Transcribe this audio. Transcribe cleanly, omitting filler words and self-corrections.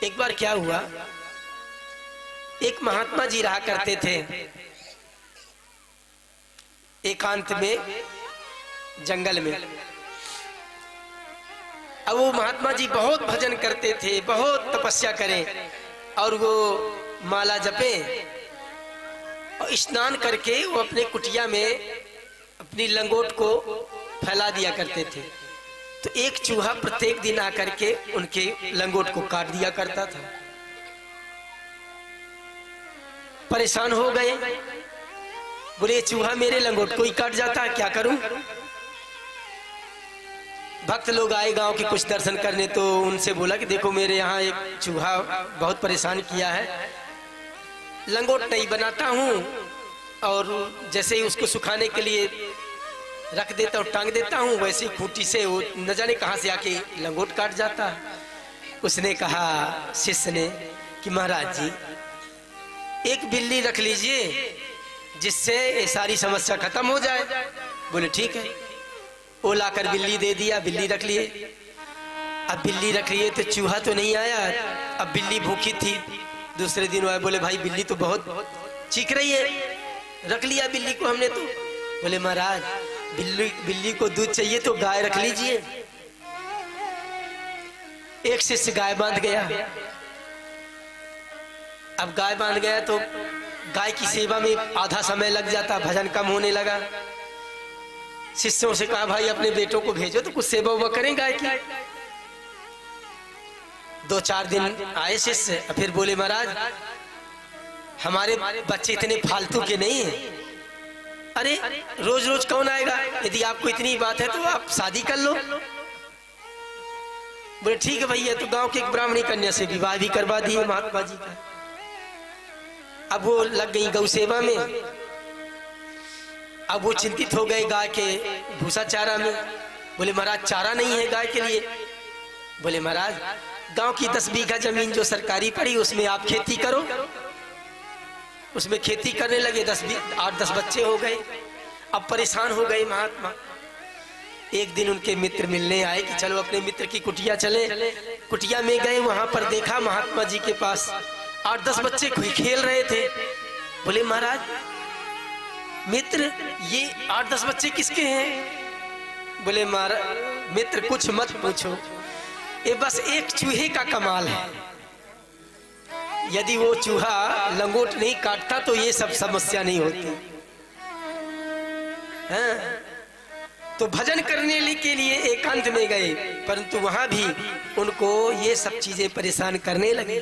एक बार क्या हुआ, एक महात्मा जी रहा करते थे एकांत में, जंगल में। अब वो महात्मा जी बहुत भजन करते थे, बहुत तपस्या करें, और वो माला जपे और स्नान करके वो अपने कुटिया में अपनी लंगोट को फैला दिया करते थे। तो एक चूहा प्रत्येक दिन आकर के उनके लंगोट को काट दिया करता था। परेशान हो गए, बोले चूहा मेरे लंगोट को ही काट जाता है, क्या करूं। भक्त लोग आए गांव के कुछ दर्शन करने, तो उनसे बोला कि देखो मेरे यहाँ एक चूहा बहुत परेशान किया है, लंगोट नहीं बनाता हूँ और जैसे ही उसको सुखाने के लिए रख देता हूँ, टांग देता हूँ, वैसे ही खूंटी से वो न जाने कहाँ से आके लंगोट काट जाता है। उसने कहा शिष्य ने कि महाराज जी एक बिल्ली रख लीजिए जिससे ये सारी समस्या खत्म हो जाए। बोले ठीक है। वो लाकर बिल्ली दे दिया, बिल्ली रख लिए। अब बिल्ली रख लिए तो चूहा तो नहीं आया। अब बिल्ली भूखी थी, दूसरे दिन आए, बोले भाई बिल्ली तो बहुत चीख रही है, रख लिया बिल्ली को हमने तो। बोले महाराज बिल्ली को दूध चाहिए तो गाय रख लीजिए। एक शिष्य गाय बांध गया। अब गाय बांध गया तो गाय की सेवा में आधा समय लग जाता, भजन कम होने लगा। शिष्यों से कहा भाई अपने बेटों को भेजो तो कुछ सेवा उवा करें गाय की। 2-4 दिन आए शिष्य, फिर बोले महाराज हमारे बच्चे इतने फालतू के नहीं हैं, अरे रोज रोज कौन आएगा, यदि आपको इतनी बात है तो आप शादी कर लो। बोले ठीक है भैया। तो गांव के एक ब्राह्मणी कन्या से विवाह भी करवा दिए महात्मा जी का। अब वो लग गई गौ सेवा में। अब वो चिंतित हो गए गाय के भूसा चारा में। बोले महाराज चारा नहीं है गाय के लिए। बोले महाराज गांव की 10 बीघा जमीन जो सरकारी पड़ी उसमें आप खेती करो। उसमें खेती करने लगे, 8-10 बच्चे हो गए। अब परेशान हो गए महात्मा। एक दिन उनके मित्र मिलने आए कि चलो अपने मित्र की कुटिया चले। कुटिया में गए, वहां पर देखा महात्मा जी के पास 8-10 बच्चे खेल रहे थे। बोले महाराज मित्र ये 8-10 बच्चे किसके हैं। बोले महाराज मित्र कुछ मत पूछो, ये बस एक चूहे का कमाल है। यदि वो चूहा लंगोट नहीं काटता तो ये सब समस्या नहीं होती। हाँ? तो भजन करने के लिए एकांत में गए, परंतु वहां भी उनको ये सब चीजें परेशान करने लगे।